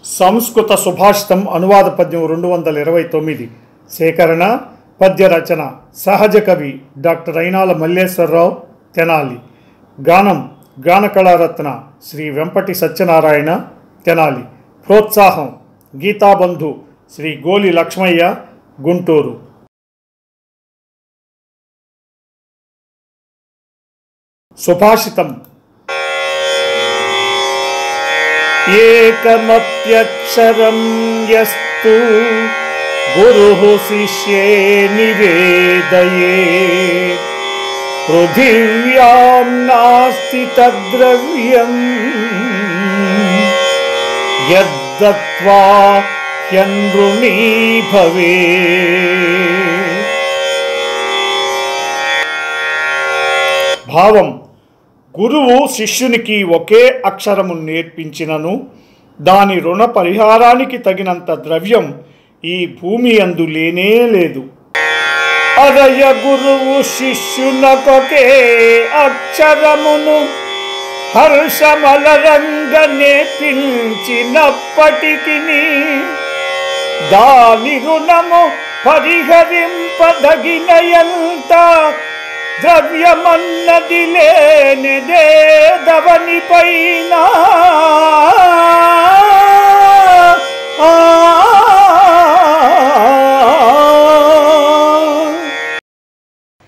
సంస్కృత సుభాషితం అనువాద పద్యం 229 సేకరణ పద్య రచన సహజ కవి డాక్టర్ అయినాల మల్లేశ్వరరావు తెనాలి. గానం గాన కళారత్న శ్రీ వెంపటి సత్యనారాయణ తెనాలి. ప్రోత్సాహం గీతాబంధు శ్రీ గోలి లక్ష్మయ్య గుంటూరు. సుభాషితం. ఏకమప్యక్షరం యస్తు గురుః శిష్యే నివేదయేత్ పృథివ్యాం నాస్తి తద్ద్రవ్యం యద్దత్వా హ్యనృణీ భవేత్. భావం: గురువు శిష్యునికి ఒకే అక్షరము నేర్పించినను దాని రుణ పరిహారానికి తగినంత ద్రవ్యం ఈ భూమి యందు లేనే లేదు. అరయ గురువు శిష్యునకొకే అక్షరమును హర్షమలరంగ నేర్పించినప్పటికి దాని రుణము పరిహరింపదగినయంత ద్రవ్యమన్నది లేనిదేదవని పైన.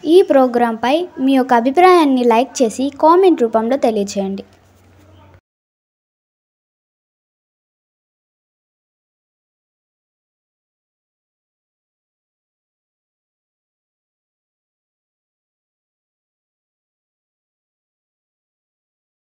ఈ ప్రోగ్రాంపై మీ యొక్క అభిప్రాయాన్ని లైక్ చేసి కామెంట్ రూపంలో తెలియజేయండి.